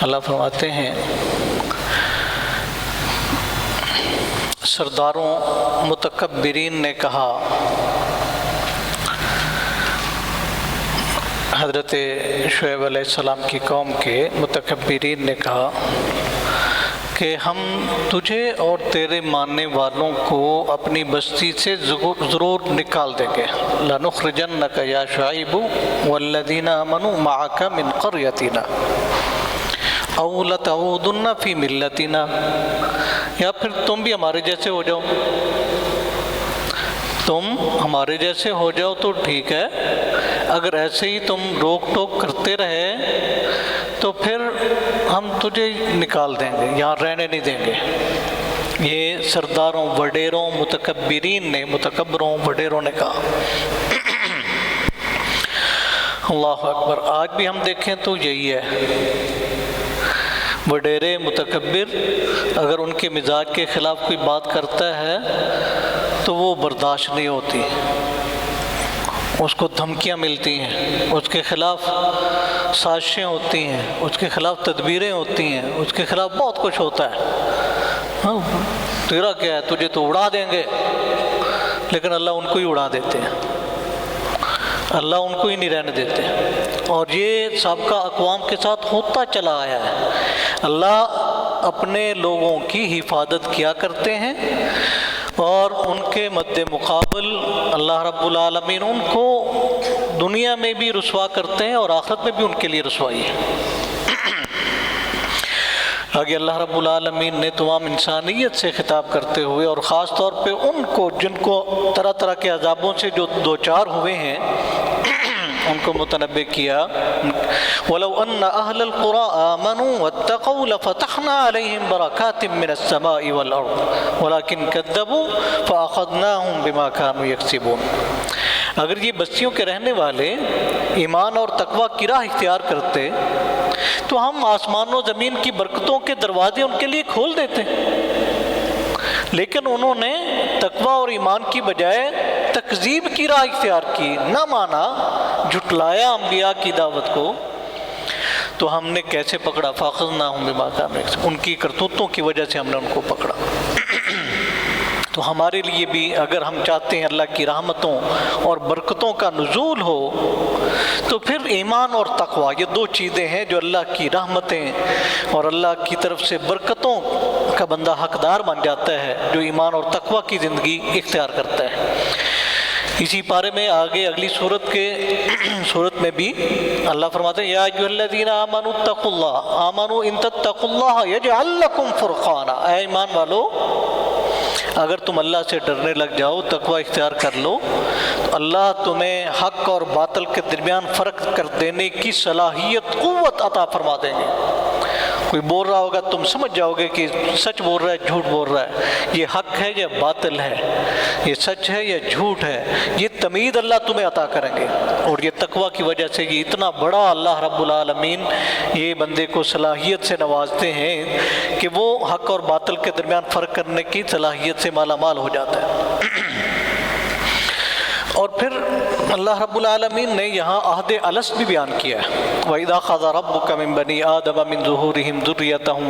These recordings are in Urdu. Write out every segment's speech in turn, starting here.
اللہ فرماتے ہیں سرداروں متکبرین نے کہا، حضرت شعیب علیہ السلام کی قوم کے متکبرین نے کہا کہ ہم تجھے اور تیرے ماننے والوں کو اپنی بستی سے ضرور نکال دیں گے، لَنُخْرِجَنَّكَ يَا شُعَيْبُ وَالَّذِينَ آمَنُوا مَعَكَ مِنْ قَرْيَتِنَا أَوْ لَتَعُودُنَّ فِي مِلَّتِنَا، یا پھر تم بھی ہمارے جیسے ہو جاؤ، تم ہمارے جیسے ہو جاؤ تو ٹھیک ہے، اگر ایسے ہی تم روک ٹوک کرتے رہے تو پھر ہم تجھے نکال دیں گے، یہاں رہنے نہیں دیں گے۔ یہ سرداروں وڈیروں متکبرین نے، متکبروں وڈیروں نے کہا۔ اللہ اکبر، آج بھی ہم دیکھیں تو یہی ہے، وڈیرے متکبر اگر ان کے مزاج کے خلاف کوئی بات کرتا ہے تو وہ برداشت نہیں ہوتی، اس کو دھمکیاں ملتی ہیں، اس کے خلاف سازشیں ہوتی ہیں، اس کے خلاف تدبیریں ہوتی ہیں، اس کے خلاف بہت کچھ ہوتا ہے۔ ہاں، تیرا کیا ہے، تجھے تو اڑا دیں گے، لیکن اللہ ان کو ہی اڑا دیتے ہیں، اللہ ان کو ہی نہیں رہنے دیتے۔ اور یہ سابقہ اقوام کے ساتھ ہوتا چلا آیا ہے، اللہ اپنے لوگوں کی حفاظت کیا کرتے ہیں اور ان کے مد مقابل اللہ رب العالمین ان کو دنیا میں بھی رسوا کرتے ہیں اور آخرت میں بھی ان کے لیے رسوائی ہے۔ آگے اللہ رب العالمین نے تمام انسانیت سے خطاب کرتے ہوئے اور خاص طور پہ ان کو جن کو طرح طرح کے عذابوں سے جو دوچار ہوئے ہیں ان کو متنبہ کیا، وَلَوْ أَنَّ أَهْلَ الْقُرَىٰ آمَنُوا وَاتَّقَوْا لَفَتَحْنَا عَلَيْهِمْ بَرَكَاتٍ مِّنَ السَّمَاءِ وَالْأَرْضِ وَلَكِنْ كَذَّبُوا فَأَخَذْنَاهُمْ بِمَا كَانُوا يَكْسِبُونَ۔ اگر یہ بستیوں کے رہنے والے ایمان اور تقوی کی راہ اختیار کرتے تو ہم آسمان و زمین کی برکتوں کے دروازے ان کے لیے کھول دیتے، لیکن انہوں نے تقوی اور ایمان کی بجائے تکذیب کی راہ اختیار کی، نہ مانا، جھٹلایا انبیاء کی دعوت کو، تو ہم نے کیسے پکڑا؟ فَأَخَذْنَاهُمْ بِمَا كَانُوا يَكْسِبُونَ، ان کی کرتوتوں کی وجہ سے ہم نے ان کو پکڑا۔ تو ہمارے لیے بھی اگر ہم چاہتے ہیں اللہ کی رحمتوں اور برکتوں کا نزول ہو تو پھر ایمان اور تقوی، یہ دو چیزیں ہیں جو اللہ کی رحمتیں اور اللہ کی طرف سے برکتوں کا بندہ حقدار بن جاتا ہے جو ایمان اور تقوی کی زندگی اختیار کرتا ہے۔ اسی پارے میں آگے اگلی صورت میں بھی اللہ فرماتے ہیں، یا ایھا الذین آمنوا اتقوا اللہ، آمنوا ان تتقوا اللہ یجعل لکم فرقانا، اے ایمان والو اگر تم اللہ سے ڈرنے لگ جاؤ، تقوی اختیار کر لو، تو اللہ تمہیں حق اور باطل کے درمیان فرق کر دینے کی صلاحیت، قوت عطا فرما دیں گے۔ کوئی بول رہا ہوگا تم سمجھ جاؤ گے کہ سچ بول رہا ہے جھوٹ بول رہا ہے، یہ حق ہے یا باطل ہے، یہ سچ ہے یا جھوٹ ہے، یہ تمیز اللہ تمہیں عطا کریں گے۔ اور یہ تقوی کی وجہ سے یہ اتنا بڑا اللہ رب العالمین یہ بندے کو صلاحیت سے نوازتے ہیں کہ وہ حق اور باطل کے درمیان فرق کرنے کی صلاحیت سے مالا مال ہو جاتا ہے۔ اور پھر اللہ رب العالمین نے یہاں عہد الست بھی بیان کیا ہے، وَإِذَا أَخَذَ رَبُّكَ مِن بَنِي آدَمَ مِن ظُهُورِهِمْ ذُرِّيَّتَهُمْ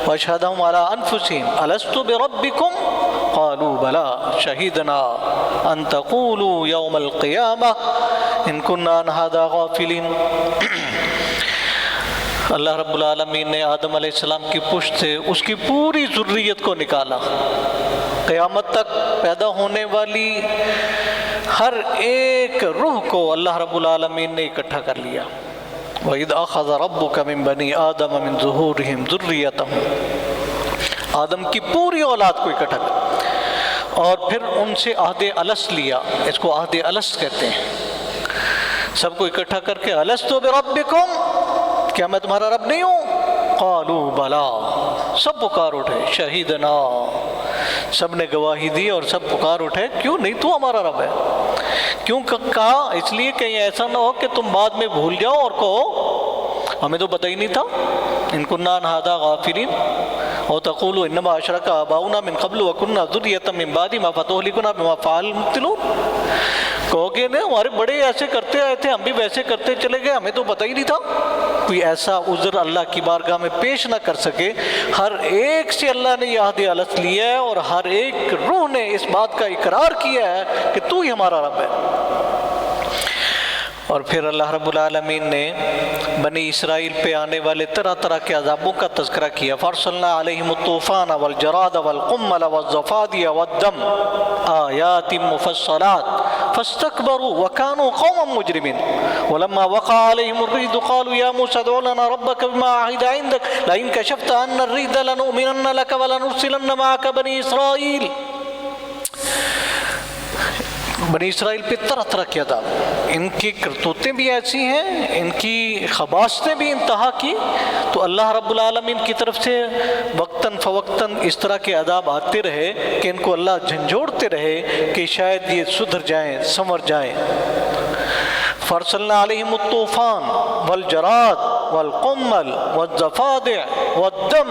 وَأَشْهَدَهُمْ عَلَىٰ أَنفُسِهِمْ أَلَسْتُ بِرَبِّكُمْ قَالُوا بَلَىٰ شَهِدْنَا أَن تَقُولُوا يَوْمَ الْقِيَامَةِ إِن كُنَّا عَنْ هَٰذَا غَافِلِينَ۔ اللہ رب العالمین نے آدم علیہ السلام کی پشت سے اس کی پوری ذریت کو نکالا، قیامت تک پیدا ہونے والی ہر ایک روح کو اللہ رب العالمین نے اکٹھا کر لیا۔ وَإِذْ أَخَذَ رَبُّكَ مِن بَنِي آدَمَ مِن ظُهُورِهِمْ ذُرِّيَّتَهُمْ، آدم کی پوری اولاد کو اکٹھا کر اور پھر ان سے عہد الست لیا، اس کو عہد الست کہتے ہیں، سب کو اکٹھا کر کے أَلَسْتُ بِرَبِّكُمْ، کیا میں تمہارا رب نہیں ہوں؟ قالوا بلا، سب پکار اٹھے، شہیدنا، سب نے گواہی دی اور سب پکار اٹھے، کیوں نہیں تو ہمارا رب ہے۔ کیوں کہا؟ اس لیے کہ ایسا نہ ہو کہ تم بعد میں بھول جاؤ اور کہو ہمیں تو پتہ ہی نہیں تھا، ان كنا عن هذا غافلين، او تقولوا انما اشرك آباؤنا من قبل وكنا ذرية من بعد ما فتهلكنا بما فعل المبطلون، کہو گے نہیں ہمارے بڑے ایسے کرتے آئے تھے، ہم بھی ویسے کرتے چلے گئے، ہمیں تو پتہ ہی نہیں تھا۔ کوئی ایسا عذر اللہ کی بارگاہ میں پیش نہ کر سکے. ہر ایک سے اللہ نے یہ عہد الست لیا ہے اور ہر ایک روح نے اس بات کا اقرار کیا ہے کہ تو ہی ہمارا رب ہے. اور پھر اللہ رب العالمین نے بنی اسرائیل پہ آنے والے طرح طرح کے عذابوں کا تذکرہ کیا. فَأَرْسَلْنَا عَلَيْهِمُ الطُّوفَانَ وَالْجَرَادَ وَالْقُمَّلَ وَالضَّفَادِعَ وَالدَّمَ آيَاتٍ مُفَصَّلَاتٍ فَاسْتَكْبَرُوا وَكَانُوا قَوْمًا مُجْرِمِينَ وَلَمَّا وَقَعَ عَلَيْهِمُ الرِّجْزُ قَالُوا يَا مُوسَى ادْعُ لَنَا رَبَّكَ بِمَا عَهِدَ عِندَكَ لَئِن كَشَفْتَ عَنَّا الرِّجْزَ لَنُؤْمِنَنَّ لَكَ وَلَنُرْسِلَنَّ مَعَكَ بَنِي إِسْرَائِيلَ. بنی اسرائیل پہ طرح طرح کے عذاب، ان کی کرتوتیں بھی ایسی ہیں، ان کی خباثتیں بھی انتہا کی. تو اللہ رب العالمین کی طرف سے وقتاً فوقتاً اس طرح کے عذاب آتے رہے کہ ان کو اللہ جھنجھوڑتے رہے کہ شاید یہ سدھر جائیں، سنور جائیں. فَأَرْسَلْنَا عَلَيْهِمُ الطُّوفَانَ وَالْجَرَادَ وَالْقُمَّلَ وَالضَّفَادِعَ وَالدَّمَ،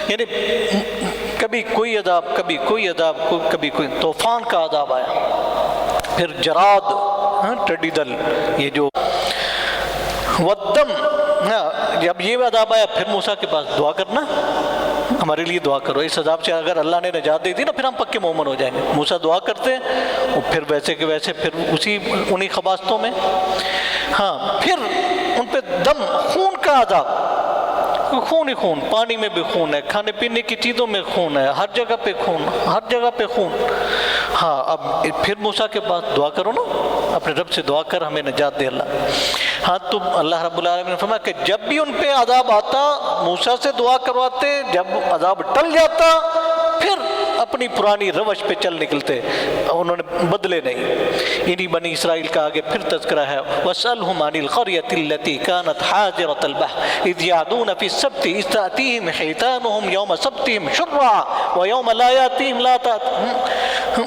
یعنی کبھی کوئی عذاب، کبھی کوئی عذاب، کبھی کوئی. طوفان کا عذاب آیا، پھر جراد، ٹڈی دل، یہ جو والدم، جب یہ عذاب آیا پھر موسیٰ کے پاس دعا کرنا، ہمارے لیے دعا کرو، اس عذاب سے اگر اللہ نے نجات دے دی نا پھر ہم پکے مومن ہو جائیں گے. موسیٰ دعا کرتے اور پھر ویسے کہ ویسے پھر انہی خباستوں میں. ہاں پھر ان پہ دم، خون کا عذاب، خون ہی خون، پانی میں بھی خون ہے، کھانے پینے کی چیزوں میں خون ہے، ہر جگہ پہ خون، ہر جگہ پہ خون. ہاں اب پھر موسیٰ کے پاس دعا کرو نا، اپنے رب سے دعا کر ہمیں نجات دے اللہ. ہاں تو اللہ رب العالمین نے فرمایا کہ جب بھی ان پہ عذاب آتا موسیٰ سے دعا کرواتے، جب عذاب ٹل جاتا پھر اپنی پرانی روش پہ چل نکلتے، انہوں نے بدلے نہیں. انہی بنی اسرائیل کا آگے پھر تذکرہ ہے. وَاسْأَلْهُمْ عَنِ الْقَرْيَةِ الَّتِي كَانَتْ حَاضِرَةَ الْبَحْرِ إِذْ يَعْدُونَ فِي السَّبْتِ إِذْ تَأْتِيهِمْ حِيتَانُهُمْ يَوْمَ سَبْتِهِمْ شُرَّعًا وَيَوْمَ لَا يَأْتِيهِمْ لَا تَأْتِيهِمْ.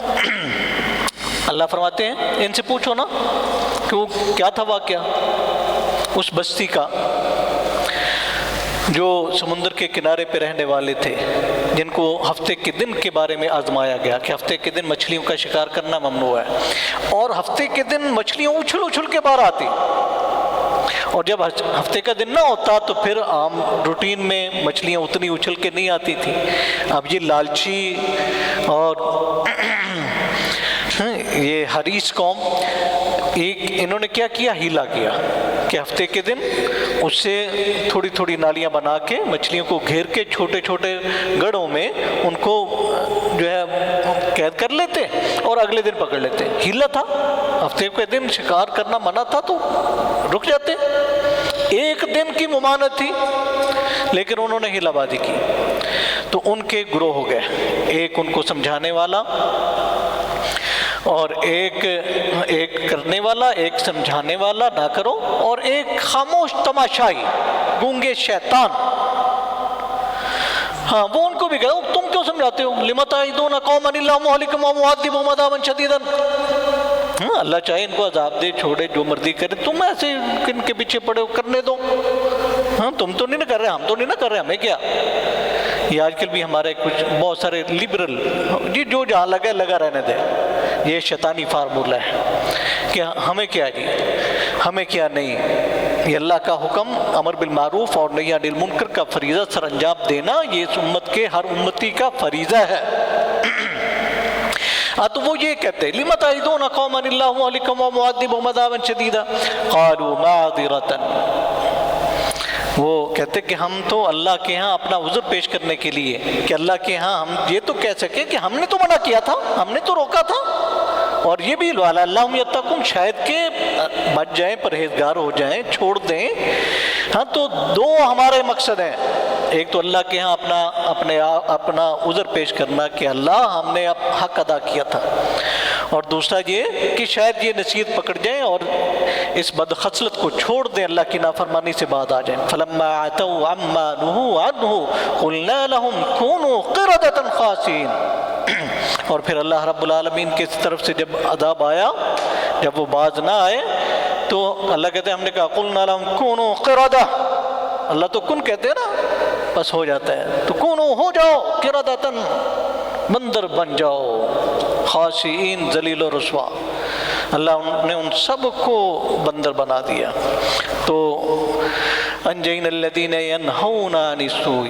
اللہ فرماتے ہیں ان سے پوچھو نا کہ وہ کیا تھا واقعہ اس بستی کا جو سمندر کے کنارے پہ رہنے والے تھے، جن کو ہفتے کے دن کے بارے میں آزمایا گیا کہ ہفتے کے دن مچھلیوں کا شکار کرنا ممنوع ہے، اور ہفتے کے دن مچھلیاں اچھل اچھل کے باہر آتی، اور جب ہفتے کا دن نہ ہوتا تو پھر عام روٹین میں مچھلیاں اتنی اچھل کے نہیں آتی تھی. اب یہ لالچی اور یہ حریص قوم، انہوں نے کیا کیا، ہیلا کیا کہ ہفتے کے دن اس سے تھوڑی تھوڑی نالیاں بنا کے مچھلیوں کو گھیر کے چھوٹے چھوٹے گڑھوں میں ان کو جو ہے قید کر لیتے اور اگلے دن پکڑ لیتے. ہیلا تھا، ہفتے کے دن شکار کرنا منع تھا تو رک جاتے، ایک دن کی ممانعت تھی لیکن انہوں نے ہیلا بازی کی. تو ان کے گروہ ہو گئے، ایک ان کو سمجھانے والا اور ایک کرنے والا، ایک سمجھانے والا نہ کرو، اور ایک خاموش تماشائی گونگے شیطان. ہاں وہ ان کو بھی کہا تم کیوں سمجھاتے ہو، لم تعظون قوما الا مهلكهم ومعذبهم عذابا شديدا. اللہ چاہے ان کو عذاب دے، چھوڑے، جو مرضی کرے، تم ایسے ان کے پیچھے پڑے ہو، کرنے دو. ہاں تم تو نہیں کر رہے، ہم تو نہیں کر رہے، ہمیں کیا. یہ آج کل بھی ہمارے کچھ بہت سارے لبرل جی جو جہاں لگا لگا رہنے دے، یہ شیطانی فارمولہ ہے کہ ہمیں کیا جی، ہمیں کیا نہیں. یہ اللہ کا حکم امر بالمعروف اور نہی عن المنکر کا فریضہ سر انجام دینا یہ اس امت کے ہر امتی کا فریضہ ہے. تو وہ یہ کہتے ہیں لِمَ تَعِدُونَ قَوْمًا اللَّهُ مُهْلِكُهُمْ وَمُعَذِّبُهُمْ عَذَابًا شَدِيدًا قَالُوا مَعْذِرَةً. وہ کہتے کہ ہم تو اللہ کے ہاں اپنا عذر پیش کرنے کے لیے کہ اللہ کے ہاں ہم یہ تو کہہ سکیں کہ ہم نے تو منع کیا تھا، ہم نے تو روکا تھا، اور یہ بھی لعلہم یتقون، شاید کہ بچ جائیں، پرہیزگار ہو جائیں، چھوڑ دیں. ہاں تو دو ہمارے مقصد ہیں، ایک تو اللہ کے ہاں اپنا عذر پیش کرنا کہ اللہ ہم نے اب حق ادا کیا تھا، اور دوسرا یہ کہ شاید یہ نصیحت پکڑ جائیں اور اس بدخصلت کو چھوڑ دیں، اللہ کی نافرمانی سے بعد آ جائیں. فلما عتوا عما نهوا عنه قلنا لهم كونوا قردة خاسئين. اور پھر اللہ رب العالمین کی طرف سے جب عذاب آیا، جب وہ باز نہ آئے تو اللہ کہتے ہیں ہم نے کہا قلنا لهم كونوا قردة. اللہ تو کن کہتے ہیں نا، بس ہو جاتا ہے، تو کونوا ہو جاؤ، قردة بندر بن جاؤ، خاسئین ذلیل و رسوا. اللہ نے ان سب کو بندر بنا دیا۔ تو انجینا الذین ینہون عن السوء،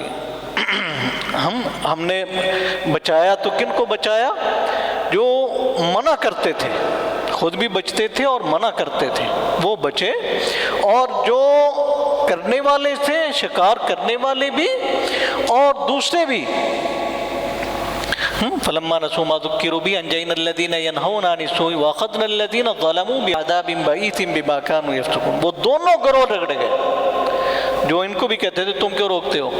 ہم نے بچایا تو کن کو بچایا؟ جو منع کرتے تھے، خود بھی بچتے تھے اور منع کرتے تھے، وہ بچے، اور جو کرنے والے تھے، شکار کرنے والے بھی اور دوسرے بھی۔ فلما نسوا ما ذکروا به انجینا الذین ینہون عن السوء واخذنا الذین ظلموا بعذاب بئیس بما كانوا یفسقون۔ وہ دونوں گروہ رگڑ گئے، جو ان کو بھی کہتے تھے تم کیوں روکتے ہو،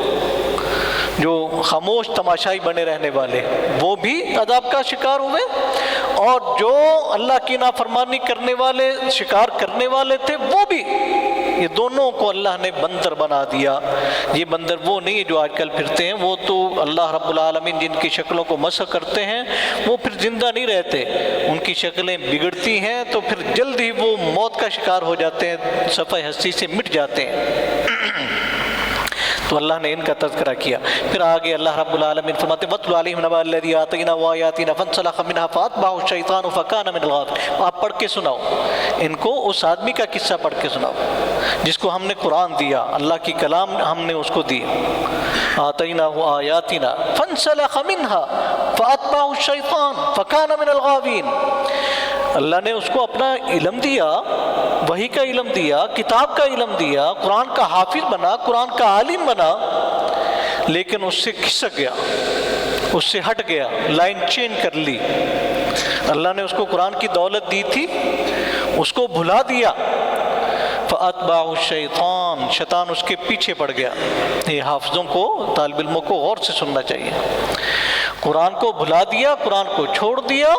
جو خاموش تماشائی بنے رہنے والے وہ بھی عذاب کا شکار ہوئے، اور جو اللہ کی نافرمانی کرنے والے، شکار کرنے والے تھے، وہ بھی۔ یہ دونوں کو اللہ نے بندر بنا دیا۔ یہ بندر وہ نہیں ہے جو آج کل پھرتے ہیں، وہ تو اللہ رب العالمین جن کی شکلوں کو مسح کرتے ہیں وہ پھر زندہ نہیں رہتے، ان کی شکلیں بگڑتی ہیں تو پھر جلد ہی وہ موت کا شکار ہو جاتے ہیں، صفحہ ہستی سے مٹ جاتے ہیں۔ تو اللہ نے ان کا تذکرہ کیا۔ پھر آگے اللہ رب العالمین فرماتے ہیں وَاتْلُ عَلَيْهِمْ نَبَأَ الَّذِي آتَيْنَاهُ آيَاتِنَا فَانْسَلَخَ مِنْهَا فَأَتْبَعَهُ الشَّيْطَانُ فَكَانَ مِنَ الْغَاوِينَ۔ آپ پڑھ کے سناؤ ان کو، اس آدمی کا قصہ پڑھ کے سناؤ جس کو ہم نے قرآن دیا، اللہ کی کلام ہم نے اس کو دی۔ آتَيْنَاهُ آيَاتِنَا فَانْسَلَخَ مِنْهَا فَأَتْبَعَهُ الشَّيْطَانُ فَكَانَ مِنَ الْغَاوِينَ۔ اللہ نے اس کو اپنا علم دیا، وحی کا علم دیا، کتاب کا علم دیا، قرآن کا حافظ بنا، قرآن کا عالم بنا، لیکن اس سے کھسک گیا، اس سے ہٹ گیا، لائن چینج کر لی۔ اللہ نے اس کو قرآن کی دولت دی تھی، اس کو بھلا دیا۔ فَأَتْبَعُ الشَّيْطَانُ، شیطان اس کے پیچھے پڑ گیا۔ یہ حافظوں کو، طالب علموں کو غور سے سننا چاہیے۔ قرآن کو بھلا دیا، قرآن کو چھوڑ دیا،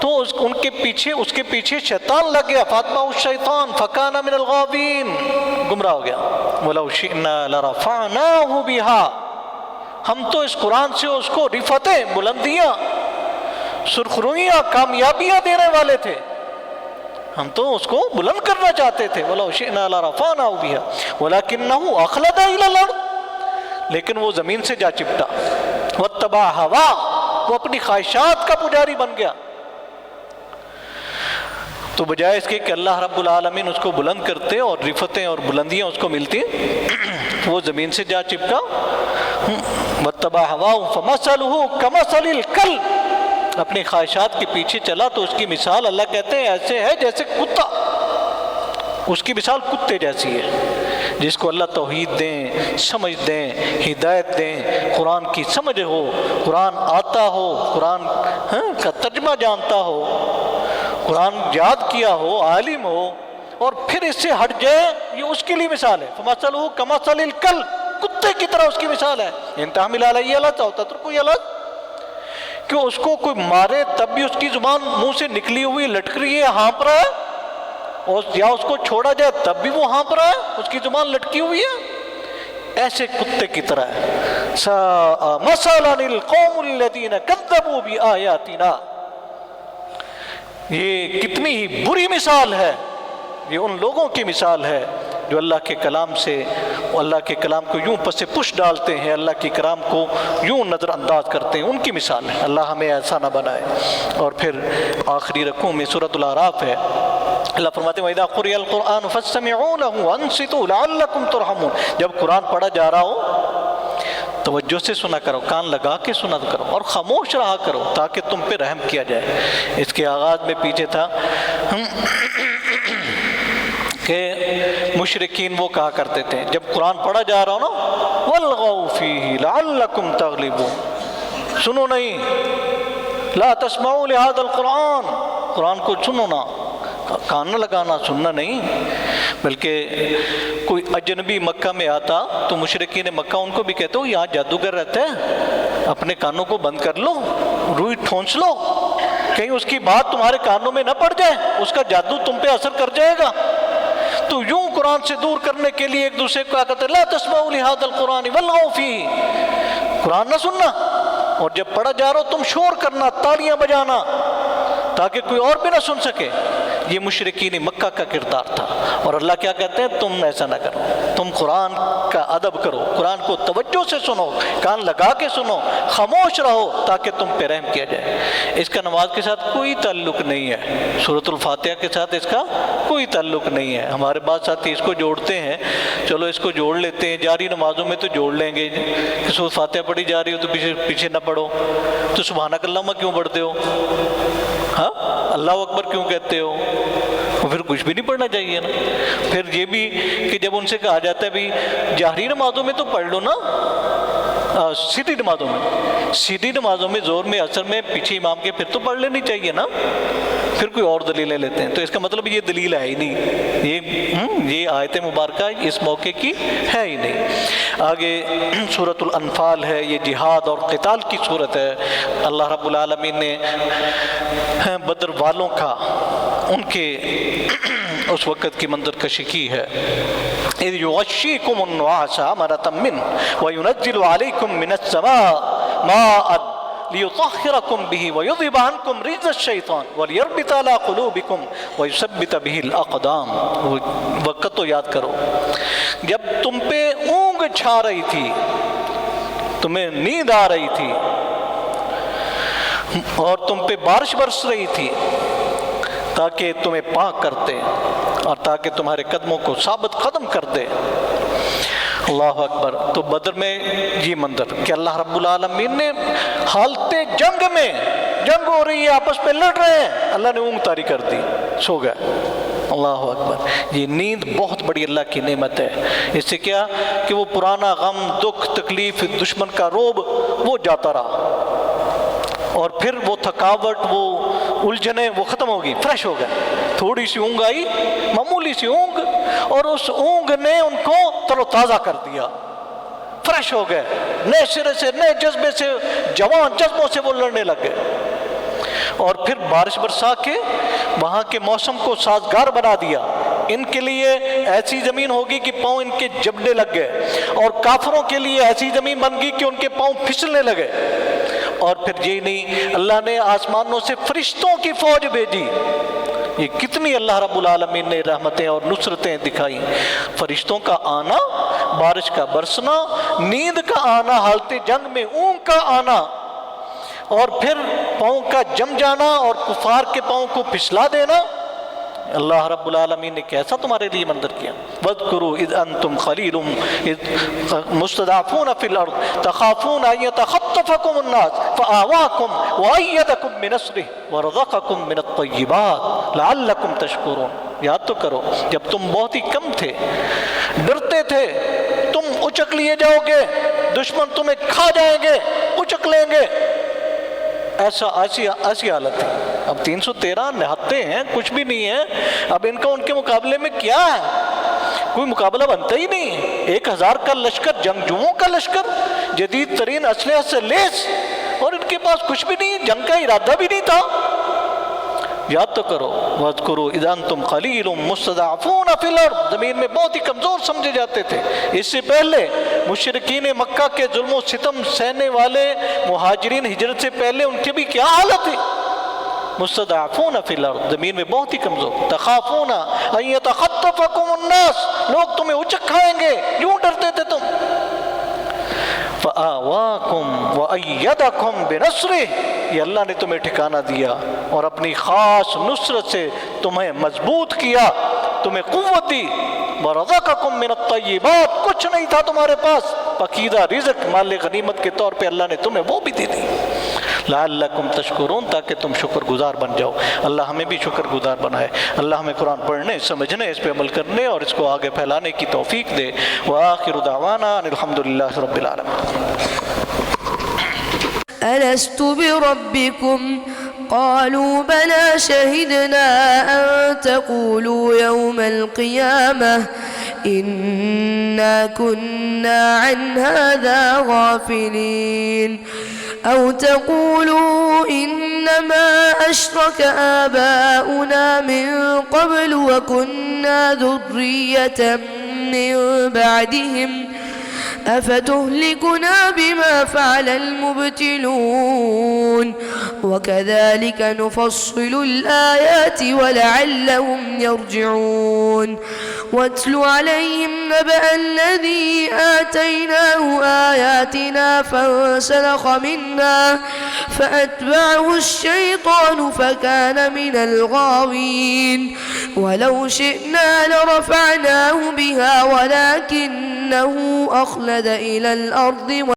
تو اس کے پیچھے شیطان لگ گیا۔ فَأَتْبَعُ الشَّيْطَانُ فَكَانَ مِنَ الْغَاوِينَ، گمراہ ہو گیا۔ وَلَوْ شِئْنَا لَرَفَعْنَاهُ بِهَا، ہم تو اس قرآن سے اس کو رفتیں، بلندیاں، سرخرویاں، کامیابیاں دینے والے تھے، ہم تو اس کو بلند کرنا چاہتے تھے۔ وَلَوْ شِئْنَا لَرَفَعْنَاهُ بِهَا وَلَكِنَّهُ أَخْلَدَ إِلَى الْأَرْضِ، لیکن وہ زمین سے جا چپٹا۔ وَاتَّبَعَ هَوَاهُ، وہ اپنی خواہشات کا پجاری بن گیا۔ تو بجائے اس کے کہ اللہ رب العالمین اس کو بلند کرتے اور رفتیں اور بلندیاں اس کو ملتی، وہ زمین سے جا چپکا۔ وَاتَّبَعَ هَوَاهُ فَمَثَلُهُ كَمَثَلِ الْكَلْبِ، اپنی خواہشات کے پیچھے چلا تو اس کی مثال اللہ کہتے ہیں ایسے ہے جیسے کتا، اس کی مثال کتے جیسی ہے۔ جس کو اللہ توحید دیں، سمجھ دیں، ہدایت دیں، قرآن کی سمجھ ہو، قرآن آتا ہو، قرآن کا ترجمہ جانتا ہو، قرآن یاد کیا ہو، عالم ہو، اور پھر اس سے ہٹ جائے، یہ اس کے لیے مثال ہے۔ فَمَثَلُهُ كَمَثَلِ الْكَلْبِ، کتے کی طرح اس کی مثال ہے۔ إِن تَحْمِلْ عَلَيْهِ أَلَّا تَتْرُكْهُ يَلْهَث، کہ اس کو کوئی مارے تب بھی اس کی زبان منہ سے نکلی ہوئی لٹک رہی ہے، ہانپ رہا ہے، اور یا اس کو چھوڑا جائے تب بھی وہ ہانپ رہا ہے، اس کی زبان لٹکی ہوئی ہے، ایسے کتے کی طرح ہے۔ سَاءَ مَثَلًا الْقَوْمُ الَّذِينَ كَذَّبُوا بِآيَاتِنَا، یہ کتنی ہی بری مثال ہے، یہ ان لوگوں کی مثال ہے جو اللہ کے کلام سے، اللہ کے کلام کو یوں پس پش ڈالتے ہیں، اللہ کے کلام کو یوں نظر انداز کرتے ہیں، ان کی مثال ہے۔ اللہ ہمیں ایسا نہ بنائے۔ اور پھر آخری رکوع میں سورۃ الاعراف ہے، اللہ فرماتے ہیں وَإِذَا قُرِئَ الْقُرْآنُ فَاسْتَمِعُوا لَهُ وَأَنصِتُوا لَعَلَّكُمْ تُرْحَمُونَ، جب قرآن پڑھا جا رہا ہو توجہ سے سنا کرو، کان لگا کے سنا کرو، اور خاموش رہا کرو تاکہ تم پہ رحم کیا جائے۔ اس کے آغاز میں پیچھے تھا کہ مشرکین وہ کہا کرتے تھے جب قرآن پڑھا جا رہا ہو نا، وَالْغَوْا فِيهِ لَعَلَّكُمْ تَغْلِبُونَ، سنو نہیں، لا تسمعوا لهذا القرآن، قرآن کو سنو نا، کان نہ لگانا، سننا نہیں۔ بلکہ کوئی اجنبی مکہ میں آتا تو مشرکین مکہ ان کو بھی کہتے ہو یہاں جادوگر رہتے ہیں، اپنے کانوں کو بند کر لو، روئی ٹھونس لو، کہیں اس کی بات تمہارے کانوں میں نہ پڑ جائے، اس کا جادو تم پہ اثر کر جائے گا۔ تو یوں قرآن سے دور کرنے کے لیے ایک دوسرے کو کہا کرتے لا تسمعوا لهذا القرآن والغوا فيه، قرآن نہ سننا، اور جب پڑھا جا رہا ہو تم شور کرنا، تالیاں بجانا، تاکہ کوئی اور بھی نہ سن سکے۔ یہ مشرکین مکہ کا کردار تھا. اور اللہ کیا کہتے ہیں؟ تم ایسا نہ کرو، تم قرآن کا ادب کرو، قرآن کو توجہ سے سنو، کان لگا کے سنو، خاموش رہو تاکہ تم پہ رحم کیا جائے. اس کا نماز کے ساتھ کوئی تعلق نہیں ہے، سورۃ الفاتحہ کے ساتھ اس کا کوئی تعلق نہیں ہے. ہمارے بعض ساتھی اس کو جوڑتے ہیں، چلو اس کو جوڑ لیتے ہیں، جاری نمازوں میں تو جوڑ لیں گے کہ سورۃ فاتحہ پڑھی جا رہی ہو تو پیچھے نہ پڑھو، تو سبحانک اللہم کیوں پڑھتے ہو؟ ہاں، اللہ اکبر کیوں کہتے ہو؟ پھر کچھ بھی نہیں پڑھنا چاہیے نا. پھر یہ بھی کہ جب ان سے کہا جاتا ہے بھی جہری نمازوں میں تو پڑھ لو نا، سیدھی نمازوں میں زور میں اثر میں پیچھے امام کے پھر تو پڑھ لینی چاہیے نا. پھر کوئی اور دلیلیں لیتے ہیں، تو اس کا مطلب یہ دلیل ہے ہی نہیں، یہ آیت مبارکہ اس موقع کی ہے ہی نہیں. آگے سورۃ الانفال ہے، یہ جہاد اور قتال کی صورت ہے. اللہ رب العالمین نے بدر والوں کا، ان کے اس وقت کی منظر کشی کی ہے. اذ یغشیکم النعاس امنة منه وینزل علیکم من السماء ماء لیطہرکم به ویذہب عنکم رجز الشیطان ولیربط علی قلوبکم ویثبت به الاقدام. وقت تو یاد کرو جب تم پہ اونگ چھا رہی تھی، تمہیں نیند آ رہی تھی اور تم پہ بارش برس رہی تھی تاکہ تمہیں پاک کرتے اور تاکہ تمہارے قدموں کو ثابت قدم کر دے. اللہ اکبر. تو بدر میں یہ منظر کہ اللہ رب العالمین نے حالت جنگ میں، جنگ ہو رہی ہے، آپس پہ لڑ رہے ہیں، اللہ نے اونگ طاری کر دی، سو گئے. اللہ اکبر. یہ نیند بہت بڑی اللہ کی نعمت ہے. اس سے کیا کہ وہ پرانا غم، دکھ، تکلیف، دشمن کا روب وہ جاتا رہا، اور پھر وہ تھکاوٹ، وہ الجھنیں وہ ختم ہوگی، فریش ہو گئے. تھوڑی سی اونگ آئی، معمولی سی اونگ، اور اس اونگ نے ان کو تر و تازہ کر دیا، فریش ہو گئے، نئے سرے سے، نئے جذبے سے، جوان جذبوں سے وہ لڑنے لگ گئے. اور پھر بارش برسا کے وہاں کے موسم کو سازگار بنا دیا. ان کے لیے ایسی زمین ہوگی کہ پاؤں ان کے جبنے لگ گئے، اور کافروں کے لیے ایسی زمین بن گئی کہ ان کے پاؤں پھسلنے لگے. اور پھر یہی نہیں، اللہ نے آسمانوں سے فرشتوں کی فوج بھیجی. یہ کتنی اللہ رب العالمین نے رحمتیں اور نصرتیں دکھائیں. فرشتوں کا آنا، بارش کا برسنا، نیند کا آنا، حالت جنگ میں اونگ کا آنا، اور پھر پاؤں کا جم جانا اور کفار کے پاؤں کو پھسلا دینا. اللہ رب العالمین نے کیسا تمہارے لیے منظر کیا. وَاذْكُرُوا إِذْ أَنْتُمْ قَلِيلٌ مُسْتَضْعَفُونَ فِي الْأَرْضِ تَخَافُونَ أَنْ يَتَخَطَّفَكُمُ النَّاسُ فَآوَاكُمْ وَأَيَّدَكُمْ بِنَصْرِهِ وَرَزَقَكُمْ مِنَ الطَّيِّبَاتِ لَعَلَّكُمْ تَشْكُرُونَ. یاد تو کرو جب تم بہت ہی کم تھے، ڈرتے تھے تم اچک لیے جاؤ گے، دشمن تمہیں کھا جائیں گے، اچک لیں گے، ایسی حالت ہے. اب 313 نہتے ہیں، کچھ بھی نہیں ہے. اب ان کا ان کے مقابلے میں کیا ہے؟ کوئی مقابلہ بنتا ہی نہیں. 1000 کا لشکر، جنگجوؤں کا لشکر، جدید ترین اسلحہ سے لیس، اور ان کے پاس کچھ بھی نہیں، جنگ کا ارادہ بھی نہیں تھا. یاد تو کرو. وَاذْكُرُوا إِذْ أَنْتُمْ قَلِيلٌ مُسْتَضْعَفُونَ فِي الْأَرْضِ. زمین میں بہت ہی کمزور سمجھے جاتے تھے. اس سے پہلے مشرکین مکہ کے ظلم و ستم سہنے والے مہاجرین، ہجرت سے پہلے ان کی بھی کیا حالت تھی؟ مستضعفون فی الارض، زمین میں بہت ہی کمزور. تخافون ان یتخطفکم الناس، لوگ تمہیں اچک کھائیں گے، یوں ڈرتے تھے تم. فآواکم وأیدکم بنصرہ، یہ اللہ نے تمہیں ٹھکانہ دیا اور اپنی خاص نصرت سے تمہیں مضبوط کیا، تمہیں قوت دی. ورزقکم من الطیبات، کچھ نہیں تھا تمہارے پاس، پکیزہ رزق مال غنیمت کے طور پہ اللہ نے تمہیں وہ بھی دے دی. لعلکم تشکرون، تاکہ تم شکر گزار بن جاؤ. اللہ ہمیں بھی شکر گزار بنائے. اللہ ہمیں قرآن پڑھنے، سمجھنے، اس پہ عمل کرنے اور اس کو آگے پھیلانے کی توفیق دے. وآخر دعوانا ان الحمدللہ رب العالمین. ألست بربكم قالوا بلى شهدنا أن تقولوا يوم القيامة إنا كنا عن هذا غافلين أو تقولوا إنما أشرك آباؤنا من قبل وكنا ذرية من بعدهم أفتهلكنا بما فعل المبتلون وكذلك نفصل الآيات ولعلهم يرجعون واتل عليهم نبأ الذي آتيناه آياتنا فانسلخ منها فأتبعه الشيطان فكان من الغاوين ولو شئنا لرفعناه بها ولكنه أخلد إلى الأرض